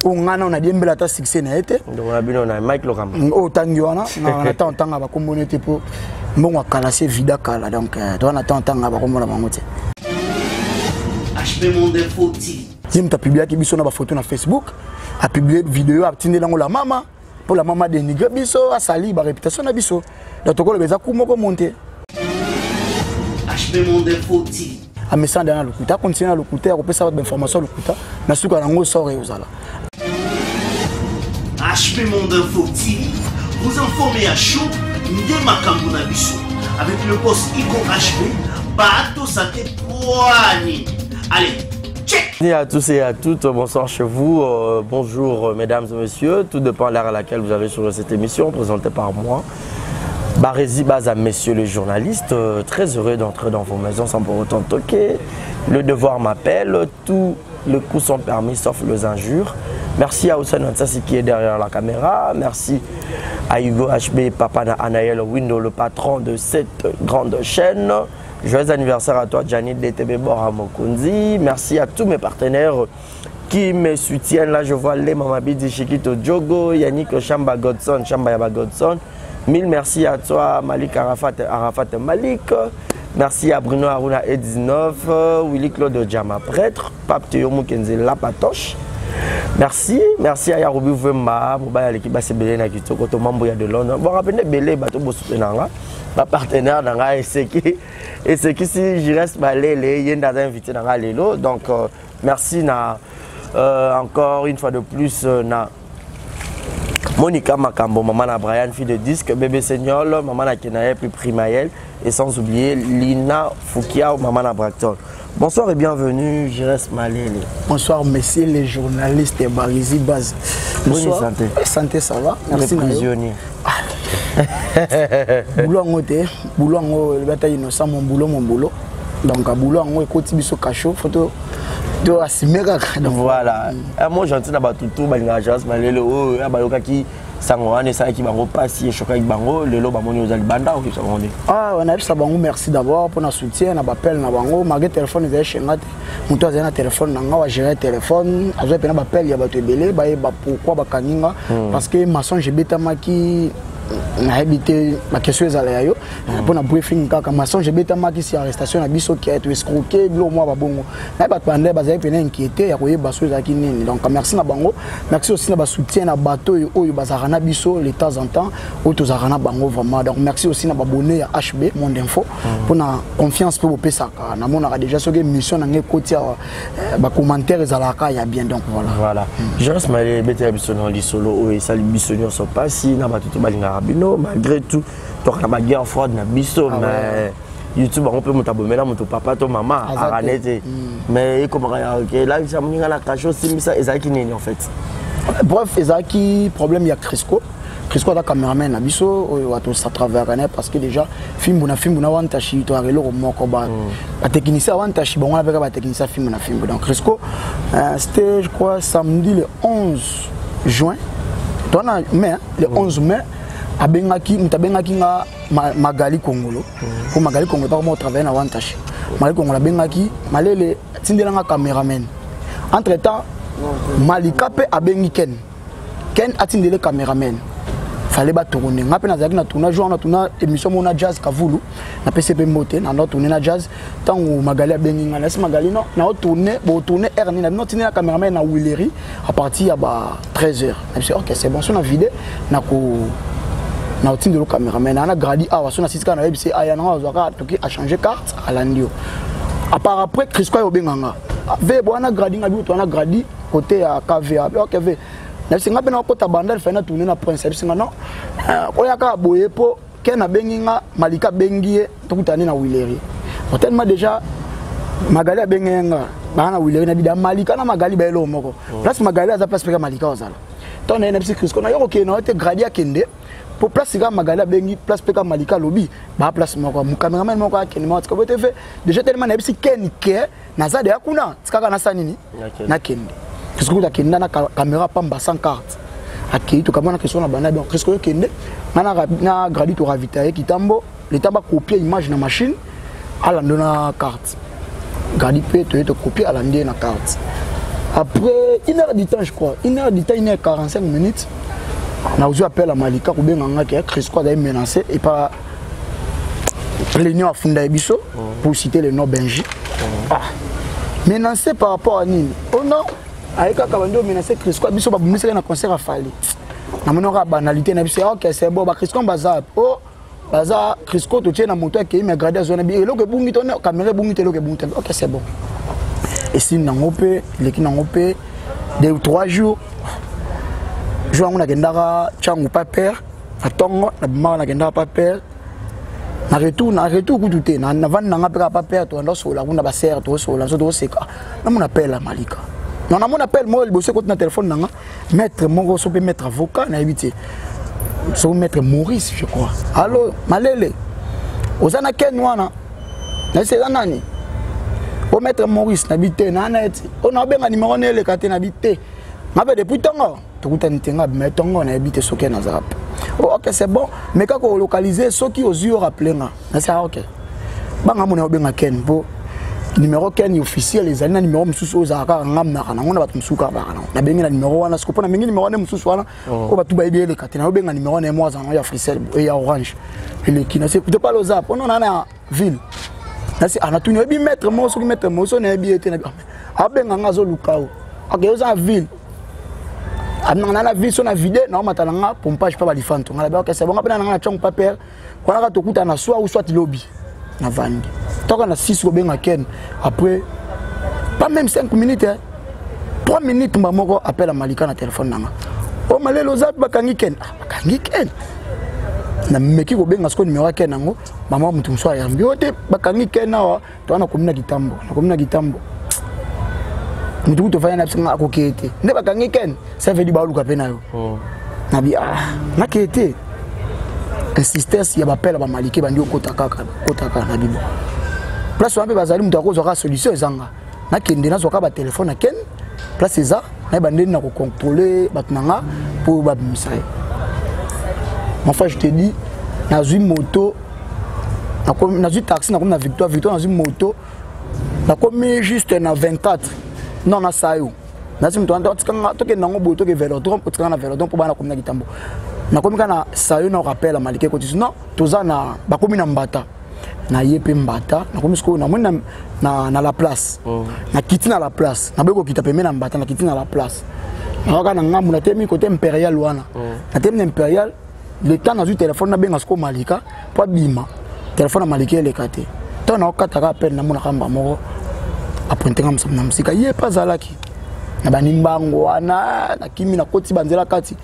on a dit mbela ta succès na été donc on a bien on a Mike Lokamba o tangiwana na tanga ba kombone te po mbongo akala se vida kala donc toi na tanga ba kombona bango te HP Monde Info TV Jim ta publié ki biso na ba photo na Facebook a publié vidéo a tindela ngo la mama pour la maman dénigrer biso a sali ba réputation na biso donc toko le beza ku moko monter HP Monde Info TV a message dans le kuta continuer le kuta ko pesa ba information le kuta na suka nango sore uzala HP Monde Info TV vous informez à chaud Ndé Makambo na biso avec le poste Iko HP Bato Santé Poani. Allez, check. Bonjour à tous et à toutes, bonsoir chez vous, bonjour mesdames et messieurs, tout dépend de l'heure à laquelle vous avez sur cette émission présentée par moi. Barési Baza, messieurs les journalistes, très heureux d'entrer dans vos maisons sans pour autant toquer. Le devoir m'appelle, tous les coups sont permis sauf les injures. Merci à Oussane Ansasi qui est derrière la caméra, merci à Hugo HB, Papa Anaël Window, le patron de cette grande chaîne. Joyeux anniversaire à toi, Gianni DTB Bora Mokunzi. Merci à tous mes partenaires qui me soutiennent. Là, je vois les Mamabidi Shikito Djogo, Yannick Chamba Godson, Chamba Yaba Godson. Mille merci à toi, Malik Arafat Malik. Merci à Bruno Aruna E19, Willy Claude Djama Prêtre, Pape Théo Moukenze Lapatoche. Merci à Yaroubi Vemba, Mouba l'équipe Basebele Nakito, Koto Mamboya de Londres. Bon, rappelez Belé, Bato Bosutenanga, ma partenaire dans la SQ. Et ce qui si je reste balé, il y a des invités dans la Lelo. Donc, merci encore une fois de plus na Monica Makambo, maman na Brian, fille de disque, bébé Seignol, maman na Kenaye, puis Primaël. Et sans oublier Lina Foukia, maman na Bracton. Bonsoir et bienvenue, je reste Malélé. Bonsoir, messieurs les journalistes et Barési Baz. Bonsoir. Santé. Santé, ça va? Merci. Les prisonniers. Boulot en le bataille innocent, mon boulot. Donc, à boulot en haut, écoute, biso cachot, photo. Voilà. Moi, j'entends dans tout l'agence, Malélé, qui Sangwane, ça qui va repasser et choquer avec Bango, le lot Bamoni aux Albanda ou qui sont rendus. Ah, on a vu ça, Bango, merci d'abord pour notre soutien, on appelle Bango, malgré le téléphone, ils ont chez moi, mon toit a un téléphone, on a géré le téléphone, on a fait un appel, il y a des belé, pourquoi Bakaninga, parce que ma son j'ai bêta qui na habité ma question est allée pour na briefing kaka maçon j'ai bêta qui si arrestation na biso qui a été escroqué glo moi ba bongo na ba pandé ba zaï inquiété ya koyeba baso ezaki nini donc merci na bango merci aussi na ba soutien na bateau oyo bazarana biso de temps en temps ou tozarana bango vraiment donc merci aussi na ba abonné ya HB Monde Info pour na confiance pour pesaka na mona déjà ce que mission na ngekoti ba commentaire ezalaka ya bien donc voilà je reste malé bêta biso na lisolo et ça biso so pas si na ba tout balinga malgré tout, tu as une guerre froide, mais YouTube, on peut monter là, mon papa, ton maman, arrêter. Mais comment là, ça me la cache aussi, mais ça, Ezaki n'est en fait. Bref, Ezaki, problème, il y a Crisco. Crisco, la caméraman, Abisso, ça travers parce que déjà, film, on tachi, tu as le mokoba. La technicien, on tachi, bon, on avait la technicien, film. Donc, Crisco, c'était, je crois, samedi le 11 juin. Le 11 mai. Abengaki nga Magali Kongolo pour Magali Kongolo pas comment travailler na Wantashi Magali Kongolo abengaki malele tindela nga cameraman entre temps Malika pe abengi Ken atindele cameraman fallait ba tourner nga pe na zaki na tournage on a tourné émission mona jazz Kavulu na PCP Moté na tourner na jazz tant Magali abengi nga laisse Magali non na tourner erni na non tindela cameraman na Willery à partir à 13h je dis OK c'est bon sur la vidéo na ko na otinde le caméraman na gradi awa so na sisika na webc aya na azwaka toki a changer carte à landio à part après Crisco yobenganga ve bwana gradi ngabi to na gradi côté à KV OK ve na singa pe na kota bandal fa na tourner na prince singa non oyaka boye po ke na benginga Malika bengie tokutani na Willery tellement déjà Magali bengenga bana Willery na bida Malika na Magali ba elo moko place Magali aza place pe Malika ozala to na MC Crisco na yo OK na te gradi akende pour place Magali bengi place peka Malika lobby ba place moko mu cameraman moko akeni ma tsiko TV déjà tellement na bisi ken ke na za de akuna tsaka na sanini na kende Crisco ta kenda na caméra pamba sans carte akei to kamana question na bana donc Crisco kende na gradi to ravitailler kitambo l'état ba copier image na machine ala ndona carte gradi pe to copier ala ndie na carte Après 1 heure du temps, je crois, 1 heure du temps, 1 heure 45 minutes, on a aussi appelé à Malika pour bien que Crisco a menacé et pas réunion à Funda Ebiso pour citer le nom Benji. Menacé par rapport à Nini. Oh non, avec un cabando menacé Crisco Ebiso, il y a un concert à Fali. On a une banalité, ok, c'est bon, Crisco Bazar. Oh, Bazar, Crisco, tu tiens la moto qui m'a gradé à zone bien. Et là, la caméra est ok, c'est bon. Et si nous avons fait 2 ou 3 jours, je vais à Tchangou Paper, à Tongo, à Paper. Na retour tout est. Na van na ngapeka Paper, to ndo sola, kuna ba serre, to sola, so seka. Na mon appel à Malika. Non, na mon appel moi le bosser contre téléphone nanga, maître mon so peut mettre avocat na habité. So maître Maurice, je crois. Allô, Malele. Ozana ken wana. Na c'est nani? Au maître Maurice n'habite nanet on a bien numéro le katé n'habite m'avait depuis tongo tout un tenga mais tongo na habite soké na zap ok c'est bon mais quand on localiser ceux qui aux yeux rappeler na c'est ok banga mon bien ken bo numéro ken officiel les années numéro mususu ozaka ngam na kana ngona batu musuka ba kana na bengi na numéro wana sikopo na bengi numéro na mususu wana ko batu ba bien le katé na benga numéro na moi ya Frisel et ya Orange et le qui na c'est pas le zap on na ville. On a tout le mettre moi sur mettre moi sur bien été ah ben nga zo lukao ok aux en ville na la ville sur la vidéo non matalanga pompage pas ba fanto ngala ba ok c'est bon après na chong paper on a to kuta na soit ou soit lobby na vandi donc on a 6 ko benga ken après pas même 5 minutes 3 minutes mbamoko appelle à Malika na téléphone nanga o malelo zap bakangi ken na meki ko benga sko numéro ken nango mama mutu mso ya mbiote bakangi ken nawa to ana komina kitambo mutu to fanya na psinga akokete nde bakangi ken ça veut dire ba luka pena yo na bi na kete insistance ya bapela ba Maliki bandi okotaka na bibo place wambe bazali mutu akozo ka solution ezanga na kende na zoka ba téléphone na ken place eza na bandi na ko contrôler batnanga pour ba misaye. Enfin, je te dis, dans une moto, dans une taxi, dans une Victoire, dans une moto, dans juste dans 24, non, dans ça, dans une moto, dans un vélodrome, pour un vélodrome, pour un kitambo. Dans un ça, on rappelle à Malika, non, tout ça, na mbata. Na yepe mbata, na komisko na la place. Na kiti na la place. Na beko kita peme na mbata, na kiti na la place. Na ka na ngamu na temi côté impérial wana. Na temi impérial le temps dans un téléphone na benga sko Malika pas bima téléphone na Malika le kate to na okata ka peine na mona kamba moko aponte ngam na musika ye pas zalaki na banimbango wana na kimi na koti banzela kati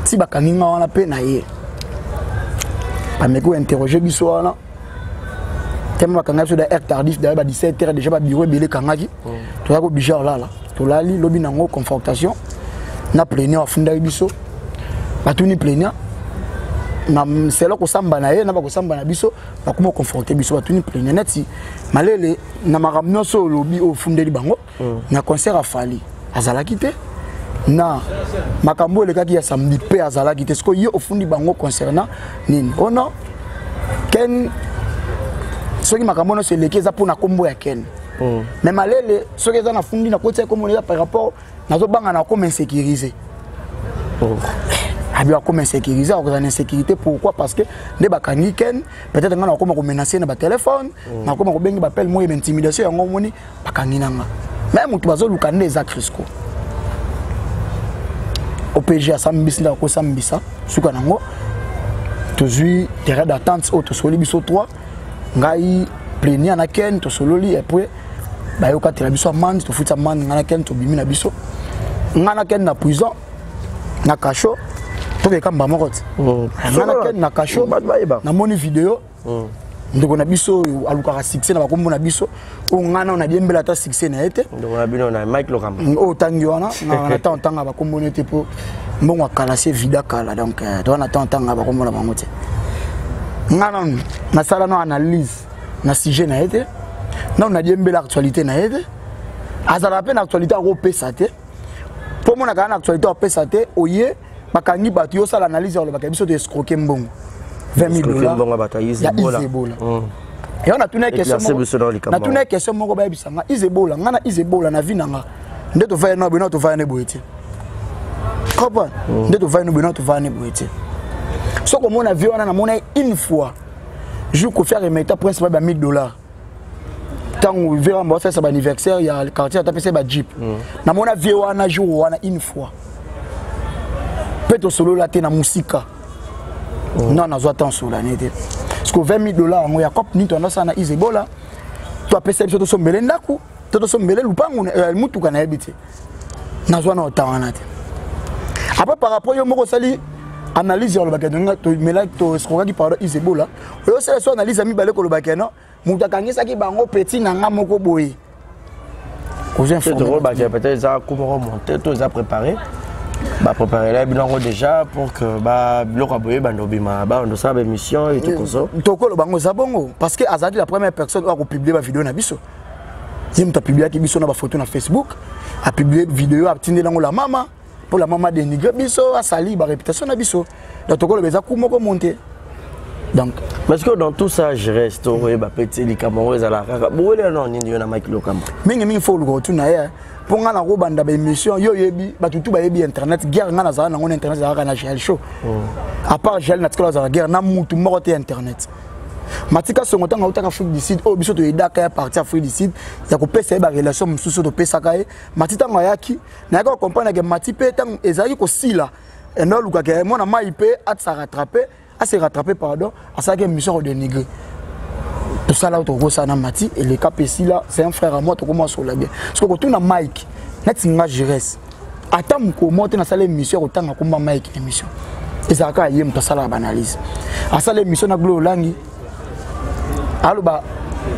ti bakaninga wana pe na ye pa meko interroger biso wana tellement bakanga so da heure tardif da ba 17h déjà ba bureau belé kangaki to ya ko bijar là to lali lobi nango confrontation na plénière afunda biso batuni plénière na c'est là ko samba na ye na ba ko samba na biso ba kuma confronter biso batuni plénière neti malele na makamno so lobi o fundeli bango na concert afali azalaki te na makambo le kaki ya samedi pe azalaki te sko ye o fundi bango concernant nini ono ken soki makambo no se lekeza pour na kombo ya ken mais malele soki za na fundi na kotia kombo ya par rapport na zo banga na comme insécurisé abia comme insécurisé à cause de l'insécurité. Pourquoi? Parce que les bakani ken peut-être qu'on a comme menacer na ba téléphone na comme ko bengi bapel moi intimidation yango moni bakani nanga même mutu bazo lukande za Crisco OPG a sambisi na ko sambisa suka nango tozui terrain d'attente au tosoli biso 3 ngai plénière na ken tosololi et puis ba yoka tela biso amande to futa amande ngana ken to bimi na biso ngana ken na prison na cachot to ke kamba mokoti ngana ken na cachot na moni vidéo ndeko na biso alukaka succès na bakombo na biso o ngana on a diembela ta succès na ete ndeko na bino na Mike Lokamba o tangi wana na tanga bakombo nete po mbongo akalaser vida kala donc to na tanga bakombo na bango te ngana na sala no analyse na sujet na ete na on a diembela actualité na ete azala pe na actualité ko pesa te pour mon na actualité ko pesa te oye bakangi batu yo sala analyse ya baka biso de escroquer mbongo $20 ya Izebola et on a tourné question na tourné question moko ba bisanga Izebola ngana Izebola na vinanga nde to va no bino to va ne boiti comprendre nde to va no bino to va ne boiti so comme on a vu on a monnaie une fois je ko faire remettre principal ba $1000 tant on verra on faire ça anniversaire il y a le quartier taper ça ba jeep na mona vie wana jour wana une fois peut-être solo la te na musika non na zo temps sur la nete parce que $20,000 ngo ya cop ni to na sana izebola to apesa biso to sombele ndaku to sombele lupangu mutuka na ebiti na zo na otana te après par rapport yo moko sali analyse le bakena to mela to escroquer par izebola yo sala so analyse ami baleko le bakena mutu akangisa ki bango petit na nga moko boye ko j'ai informé peut-être ça comment monter tout ça préparé bah préparer là binango déjà pour que bah biloko boye bandobima ba ndo ça ba mission et tout comme ça toko le bango zabongo parce que azali la première personne à publier ba vidéo na biso yim ta publier ki biso na ba photo na Facebook a publier vidéo a tindela ngo la mama pour la maman dénigrer biso a sali ba réputation na biso donc toko le beza ku moko monter donc parce que dans tout ça je reste ouais ba petit li Cameroun za la kaka boule non ni na Mike Lokamba mingi faut le retour na ya pour nga na ko banda ba émission yo yebi ba tutu ba yebi internet guerre nga na za na ngone internet za na gel show à part gel na tikola za guerre na mutu moko te internet matika songo tanga utaka Afrique du Sud o biso to edaka ya partie Afrique du Sud ya ko pesa ba relation mususu to pesa kae matita ngayaki na ko comprendre que matipe tang ezali ko sila et non luka ke mona maipe at sa rattraper à se rattraper pardon à ça que mission de négrer tout ça là autour ça na mati et le capesi là c'est un frère à moi to commence sur la bien parce que quand on a Mike net singa géresse attends ko monter na salle émission autant ko ma Mike émission et ça ka yem to sala analyse à salle émission na glo langi allo ba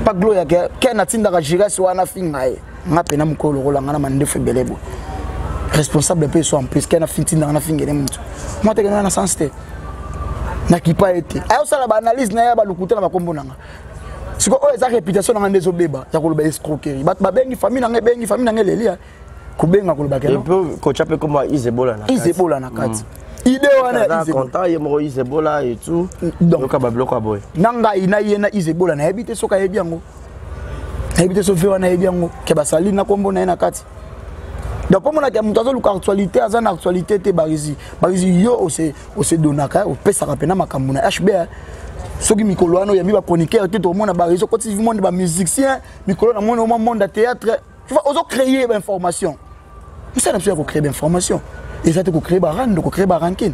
pas glo ya ke na tinda ka géresse wana fingae ngapena mukolo rolanga na mande febelebo responsable pe so en plus ke na fintinda na fingere mutu moi te na sensité na qui pas été ayo sala ba analyse na ya ba lukuta na ba kombo nanga siko o eza réputation na ndezo beba ya ko ba escroquerie bat ba bengi famille na bengi famille na lelia ko benga ko ba kelo ko chape comme Izebola na kati idée wana Izebola content ye mo Izebola et tout donc ba bloc a boy nanga ina ye na Izebola na habite soka yebi yango habite so fe wana yebi yango ke ba sali na kombo na kati donc comme on a dit mutu luka actualité azana actualité te barizi yo o se donaka o pesa kapena makambo na HB soki mikolo ano ya mi ba chroniqueur tout au monde barizi ko ti monde ba musicien mikolo na monde de théâtre tu vois ozo créer ba information ça n'a pas ko créer ba information et ça te ko créer ba rando ko créer ba ranking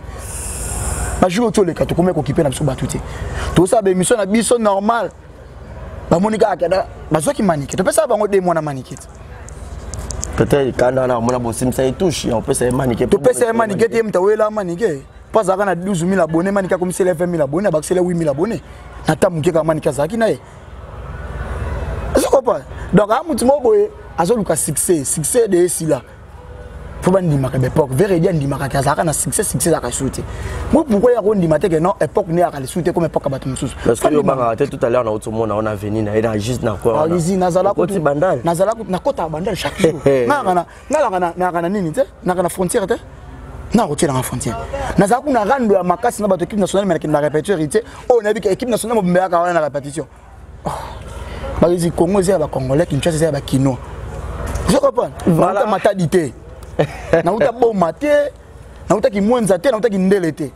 ba jour to le ka to ko kiper na biso batuti to ça ba émission na biso normal ba monika akada ba soki manique to pesa ba ngo de mona manique peut-être quand on a mon abossim ça touche on peut se maniquer tu peux se maniquer tu m'ta wela maniquer pas ça na 12000 abonnés maniquer comme c'est les 20000 abonnés ba c'est les 8000 abonnés na tamuke ka maniquer ça ki na ye est-ce que pas donc a mutu mo boye azo luka succès de ici là faut pas ndima ka époque vrai dia ndima ka ça na succès za ka souté moi pourquoi ya ko ndima te que non époque ne ka le souté comme époque batu mususu parce que yo banga tout à l'heure na auto monde on a venu na juste na quoi nazala ko ti bandal nazala na kota bandal chaque jour na kana nini te na kana frontière te na ko tira na frontière nazala ku na rando ya makasi na bato équipe nationale mais na répétition te on a vu que équipe nationale mo mbea ka wana na répétition ba les Congo zé ba congolais Kinshasa zé ba kino je comprends voilà matadité na uta bo maté na uta ki mwenza te na uta ki ndele te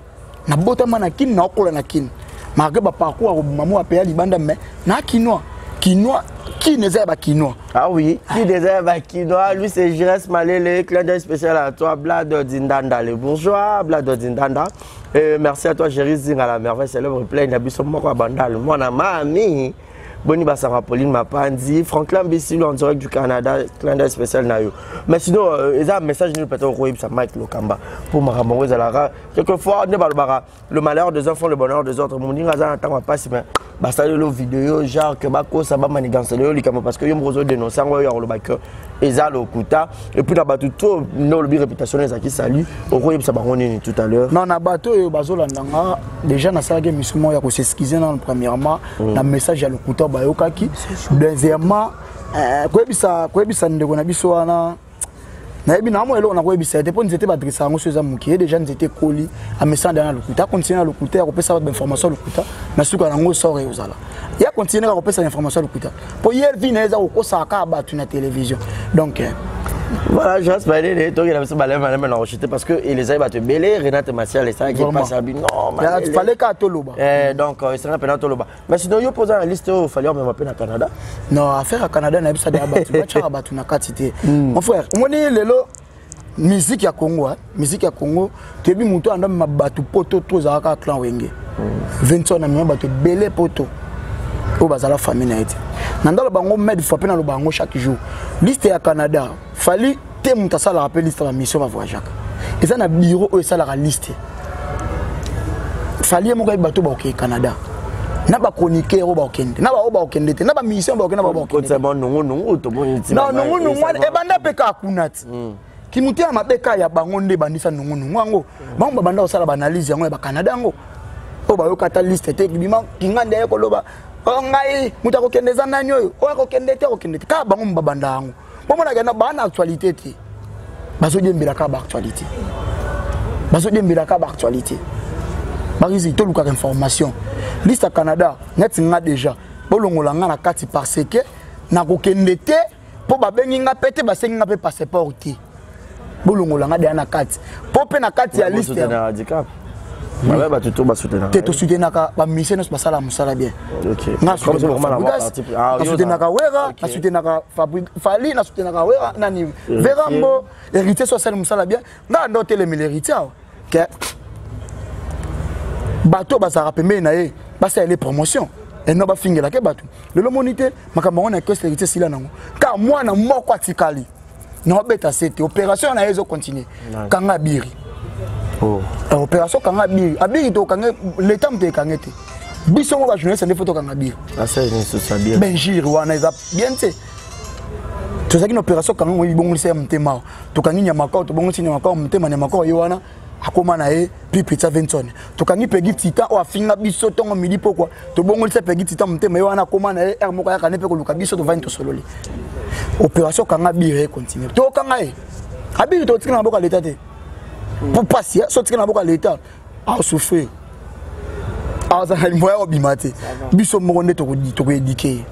na bota mana kin na okola na kin marque ba parcours ko mamu apela libanda mais na kinois qui ne ba kinois ah oui qui ne ba kinois lui c'est Jires Malele clin d'œil spécial à toi Blad Dindanda le bourgeois Blad Dindanda et merci à toi Jéris Zing à la merveille célèbre replay na biso moko bandal moi na mami Boni Bassara Pauline Mapandi, Franklin Bissilo en direct du Canada, clin d'œil spécial Nayo. Mais sinon, il y a un message nous peut-être au ça Mike Lokamba pour Maramourez Alara. Quelquefois, le malheur des uns font le bonheur des autres. Mon dingue a un passe mais basta le vidéo genre que bako ça va manigancer le likamo parce que yom rozo dénoncer en le backer Eza le kuta et puis la batu tout non le réputation les qui salut au royaume ça baronne tout à l'heure. Non na bateau et bazolandanga déjà na ça game musulman ya ko s'excuser dans premièrement na message ya le kuta bayokaki deuxièmement koebisa ndeko na biso wana na ebi na mo elo na koebisa te poni zete badressa ngo soza muki déjà nzete koli a message dans le kuta continuer le kuta ko pesa ba information le kuta na suka na ngo sore uzala ya continuer ko pesa information le kuta po yer vi na eza ko saka ba tu na télévision donc Voilà, je reste balé les toi il a balé maintenant rejeté parce que les aïe va te belé Renate Martial et ça qui passe à non il fallait qu'à Toloba. Donc il sera pendant Toloba. Mais sinon yo poser la liste il fallait même appeler au Canada. Non, affaire à Canada na bisa de abatu, match abatu na katité. Mon frère, on est lelo musique ya Congo, musique ya Congo, tu bi muto anda mabatu poto to za ka clan wenge. 20 na mabatu belé poto. O bazala famille na été. Nandalo bango med frappé na lo bango chaque jour. Liste ya Canada, fallait te muta sala rappel liste la mission va voyager. Et ça na bureau o sala la liste. Fallait mo ga bato ba au Canada. Na ba chroniqueur ba okende. Na ba o ba okende te. Na ba mission ba okende na ba okende. C'est bon non to bon non non e banda peka kunati. Ki mutia mabeka ya bango nde bandisa non ngo. Bango banda o sala ba analyse yango ba Canada ngo. O ba yo kata liste te bima kingande ya koloba. Ngai muta ko kende zana nyoyo o ko kende te ka bango mbabanda yango bomona gana bana actualité te baso dembela ka ba actualité barizi to luka information liste à Canada net nga déjà bolongola nga na kati parce que na ko kende te po ba bengi nga pete ba sengi nga pe passeport te bolongola nga de na kati po pe na kati ya liste ouais bah tu vas soutenir tu soutenir ba mission ba sala musala bien OK na comme c'est vraiment la partie soutenir ka wera na soutenir ka Fali na soutenir ka wera nani Verambo héritier so sala musala bien na ndo tele héritier que bato ba sara pembe na ye ba sa les promotions et non ba fingela ke bato le monité makambo on a que héritier sila nango ka moi na moko atikali na beta cette opération na ezo continuer kanga biri. Oh. Opération Kangabiri. Abiri to kanga l'état me kangete. Biso ba journaliste ne photo Kangabiri. Ah ça c'est ça bien. Benjir wana eza bien te. To zaki une opération kanga ngo ibongolisa mtema. To kanginya makao to bongolisa makao mtema ne makao yowana akoma na e puis pizza Vinson. To kangi pegi tita o afinga biso tongo midi pokwa. To bongolisa pegi tita mtema yowana akoma na e moko ya kanepe ko luka biso to vani to sololi. Opération Kangabiri continue. To kanga e. Abiri to tika na boka l'état te. Pour passer, sortir dans la l'état, à souffrir. Ah, ça a une moyen obimate. Biso monde to éduquer.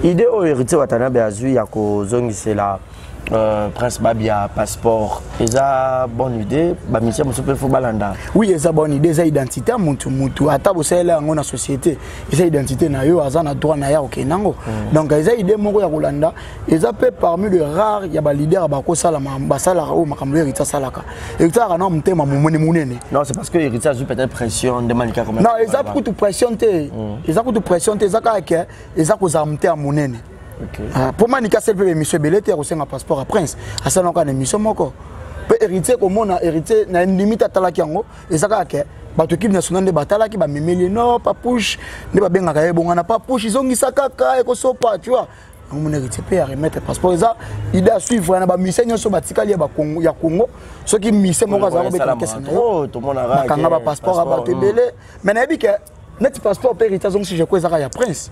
Idée au héritier watana beazu ya ko zongi c'est la Prince Babia passeport. Eza bonne idée, ba mission mo super balanda. Oui, eza bonne idée, eza identité mutu ata bo sala ngo na société. Eza identité na yo azana droit na ya okenango. Donc eza idée moko ya kolanda, eza pe parmi les rares ya ba leader ba ko sala ba sala o makambo héritier salaka. Héritier kana mutema munene. Non, c'est parce que héritier a peut-être pression de Malika comme. Non, eza pour tout pression te. Eza pour tout pression te, eza ka ke, eza ko zamte a munene. Okay. Pour moi, Nika c'est le monsieur Belete a un passeport à Prince. À ça, on a une mission moko. Peut hériter comme on a hérité, na une limite à Talakiango. Et ça, que bateau équipe nationale de bataille qui va me mêler non, pas push, ne pas bien à bon, on n'a pas push. Ils ont mis ça caca et qu'on soit pas, tu vois. On hérité peut remettre passeport. Ça, il doit suivre. On a mis mission sur Batikali ya Congo. Ceux qui misent mon gars, ça va être tout le monde a quand on a passeport à bateau belé. Mais n'a dit que notre passeport peut hériter donc si je crois ça ya Prince.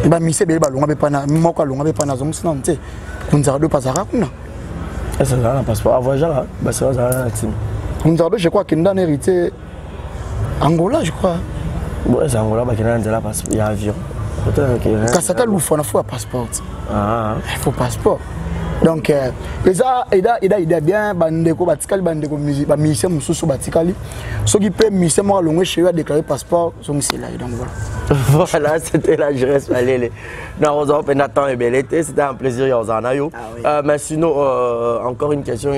Ba mise be ba longa be pana moko longa be pana zongo sina nte kunzara do pasara kuna ça là passeport à voyager ba ça là team kunzara je crois qu'il n'a hérité Angola je crois bon c'est Angola ba kina nzela passeport ya avion kasaka lufu na faut passeport il faut passeport donc ida bien bandeko batikali bandeko ba mise mususu batikali soki pe mise mo longo chez a déclarer passeport zongo c'est là donc voilà. Voilà, c'était la jeunesse Malélé. Non, on a Nathan et Belete, c'était un plaisir, Yozanayo. Mais sinon, encore une question,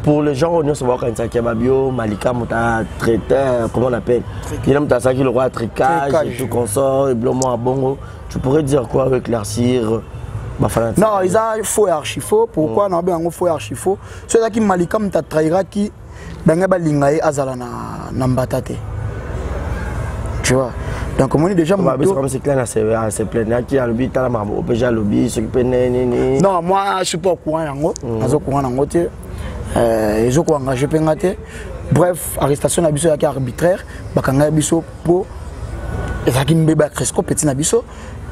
pour les gens, on se voit quand ça Kebabio, Malika, Mouta, traiteur, comment on appelle? Il y a un qui le roi tricage, tout consort, et blanc à bongo. Tu pourrais dire quoi avec l'éclaircir? Non, ils ont faux et archi faux. Pourquoi non, bien, faux et archi faux. C'est là qui Malika m'a trahira qui, ben, lingaye azala na mbatate. Tu vois, donc comme on est déjà c'est clair, c'est plein qui a le but à la marbre, déjà le but, ce qui peut non, moi je suis pas au courant yango, azo courant yango te, ils ont engagé pengate. Bref, arrestation na biso ya arbitraire, bakanga biso pour ezaki mbeba Cresco petit na biso,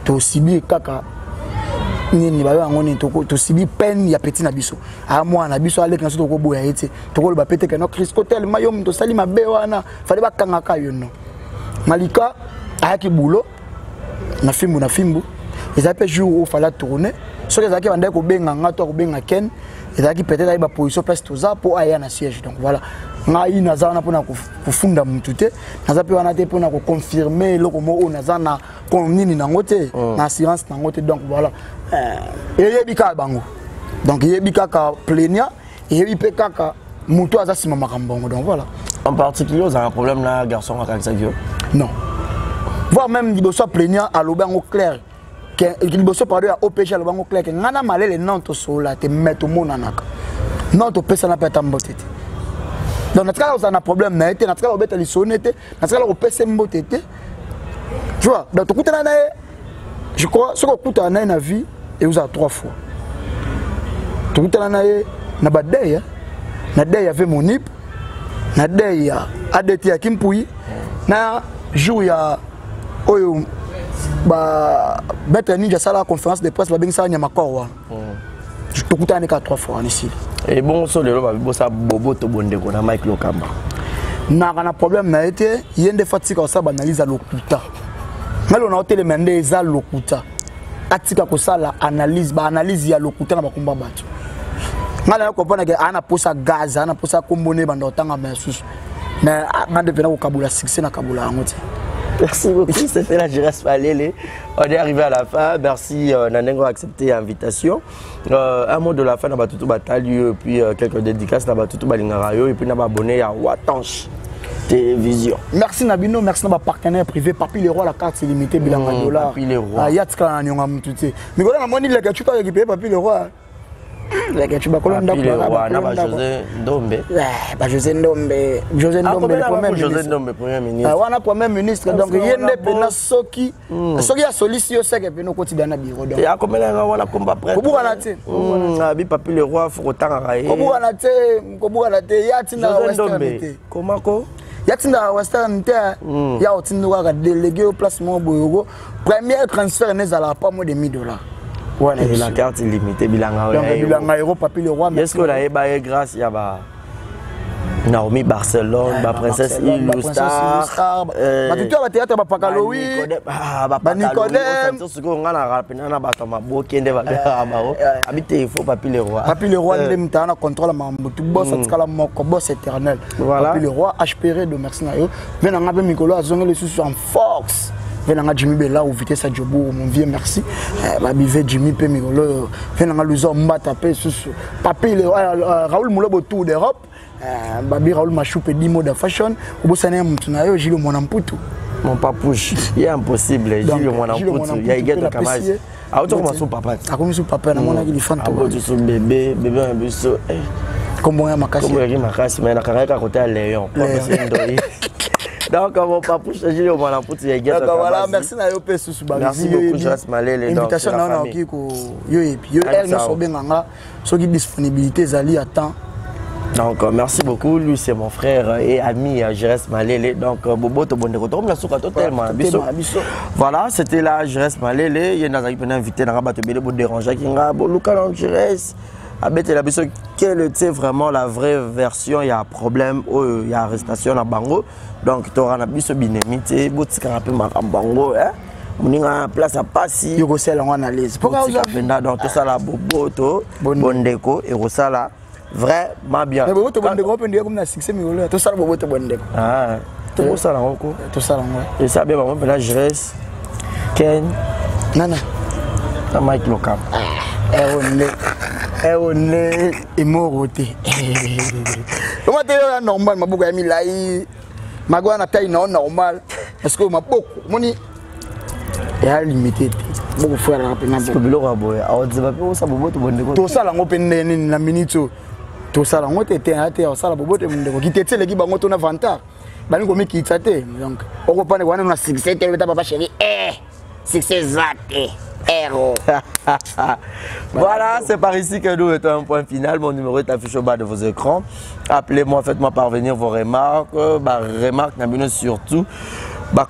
to sibi kaka nini ba yango ni to sibi peine ya petit na biso. A moi na biso ale kanso to ko boya ete, to ko ba pete que no Cresco tellement yom to sali mabe wana, fallait bakanga ka yo no. Malika ayaki boulot na fimbu ils appellent jour où il fallait tourner ce que zaki bande ko benga ngato ko benga ken ezaki peut-être ay ba position place toza pour aya na siège donc voilà ngai nazana pona ko funda mutute nazape wana te pona ko confirmer loko mo o nazana ko nini na ngote na assurance na ngote donc voilà eyebika bango donc eyebika ka plaignant eyebi kaka muto azasima makambongo donc voilà en particulier vous avez un problème là garçon à Kansagio non voire même liboso plaignant à lobango clair que liboso parler à OPG à lobango clair que ngana malele non to sola te mettre mona naka non to pesa na peta mbotete donc notre cas on a un problème na été notre cas on beta li sonete notre cas on pesa mbotete tu vois donc tout kutana na je crois ce qu'on kutana na na vie et vous a 3 fois tout kutana na na badeye na day avait mon ip na day ya adeti ya Kimpui na jour ya oyo ba beta ninja sala conférence de presse ba bengisa Nyamakoro je te coûte 3 fois ici et bon so le ba bosa bobo to bondeko na Mike Lokamba na kana problème na été yende fatika sa banaliza lokuta ngalo na hotel mende eza lokuta atika ko sala analyse ba analyse ya lokuta na bakumba bato ngala ko pona ke ana posa gaz ana posa kombone banda otanga mesusu mais ngande pena ko kabula succès na kabula ngote. Merci beaucoup, c'était la Jérès Malele. On est arrivé à la fin. Merci Nanengo a accepté l'invitation. Un mot de la fin, on a tout bataille, puis quelques dédicaces, on a tout balingarayo, et puis on a abonné à Watanche Télévision. Merci Nabino, merci à nos partenaires privés. Papi Leroy, la carte c'est limitée, bilan $. Papi Leroy. Yatka, on a tout. Mais voilà, on a dit que tu as récupéré Papi Leroy. Papi Leroy, on a José Ndombe. José Ndombe. José Ndombe, le premier ministre. José Ndombe, premier ministre. On a premier ministre. Donc, il y a des pénals Soki. Soki a sollicité ce que nous quotidien à bureau. Et à combien on a combat prêt? Comment on a été? Papi Leroy, il faut autant arrailler. Comment on a été? Comment on a été? José Ndombe. Comment quoi? Yatinda Western Terre, il y a aussi délégué au placement Boyogo. Premier transfert n'est à la pas moins de $1000. Ouais, la carte est limitée, bilanga euro Papi Leroy. Est-ce que la eba grâce à ba Naomi Barcelone, ba princesse Illustar, ba tout ba théâtre ba Pakalowi, ba Nicodème, tout ce qu'on a rapidement na ba toma bokende ba ba habite il faut Papi Leroy. Papi Leroy ndemta na contrôle mambutu boss atikala moko boss éternel. Papi Leroy HPR de merci na yo. Venanga be mikolo azongele sous en force. Venanga Jimmy Bella ou vitesse à Djobo mon vieux merci babive Jimmy pe migolo venanga luzo mbata pe susu Papi le Raoul Moulobo tour d'Europe babi Raoul Machou pe 10 mots de fashion obosane mtu na yo Gilles Monamputu mon papouche il est impossible Gilles Monamputu il y a Igueto Kamazi a auto comme son papa a comme son papa na mona ki fanta a auto son bébé un biso comme ya makasi mais na kanga côté à Léon pas c'est ndoi. Donc, mon papouche, Gilles Monamputu, il y a Igueto Kamazi. Voilà, merci à Yopé Soussou. Merci beaucoup, Jérès Malele. Invitation à nous qui yo elle nous so benganga so qui disponibilité zali à temps. Donc merci beaucoup, lui c'est mon frère et ami Jérès Malele. Donc Bobo to bonne retour, merci totalement. Voilà, c'était la Jérès Malele, il y a un invité dans Rabat Belé pour déranger qui nga Luka Jérès. Quelle est vraiment la vraie version? Il y a un problème, il y a arrestation à Bango. Donc, tu auras un biso binemité, boutique un peu Bango, hein? On a place à passer. Il y a une analyse. Pourquoi vous avez donc tout ça là, Bobo, Bondeko, et ça là, vraiment bien. Mais Bobo, Bondeko, on peut dire succès, mais tout ça, Bobo, Bondeko. Ah, tout ça là, encore. Tout ça là, et ça, bien, on peut la Jérès, Ken, Nana, Mike Lokam. On est moroté. Comment tu es normal? Ma bouga mi lai. Ma goa na taille non normal. Parce que ma beaucoup moni est limité. Beaucoup frère rapidement. Parce que bilo raboy. A dit pas pour ça bobo to bonde ko. To sala ngo pende ni na minute. To sala ngo tete na te sala bobo te bonde ko. Kitete le ki bango to na vanta. Bani ko mi kitsate. Donc on ko pane wana na succès te beta papa chéri. Succès zate. Héros. Voilà, c'est par ici que nous mettons un point final. Mon numéro est affiché au bas de vos écrans. Appelez-moi, faites-moi parvenir vos remarques. Remarques, surtout.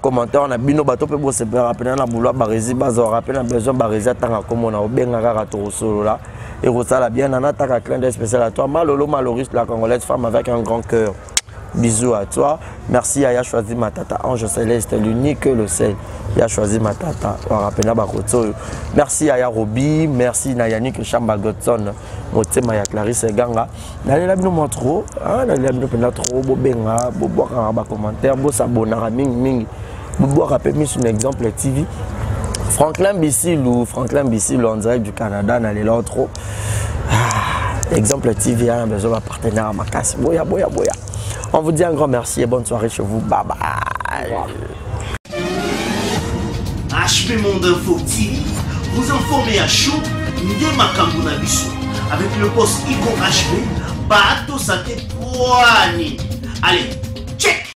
Commentaires, on a bino bateau pour se faire rappeler la boulot, barisi, bazar, rappeler un besoin, barisi, tant comme on a bien un solo là. Et ça, la bien, on a un clin d'œil spécial à toi. Malolo, Maloris, la Congolaise, femme avec un grand cœur. Bisous à toi. Merci à Ya choisi Matata. Ange Céleste, l'unique, le seul. Ya choisi Matata. Merci à Ya Roby. Merci à Yannick Chamba Godson. Motema ya Clarisse Ganga. N'allez la bien trop. N'allez la bien trop. Bobenga. Boboire un commentaire. Bo s'abonner à Ming. Boboire un sur un exemple TV. Franklin Bissilou, en direct du Canada. N'allez là trop. Exemple TV, a besoin d'un partenaire à ma casse. Boya. On vous dit un grand merci et bonne soirée chez vous. Bye bye. HP Monde Info TV, vous informez à chaud, Ndé Makambuna Bissou, avec le boss Iko HP, Bato Sate Poani. Allez, check!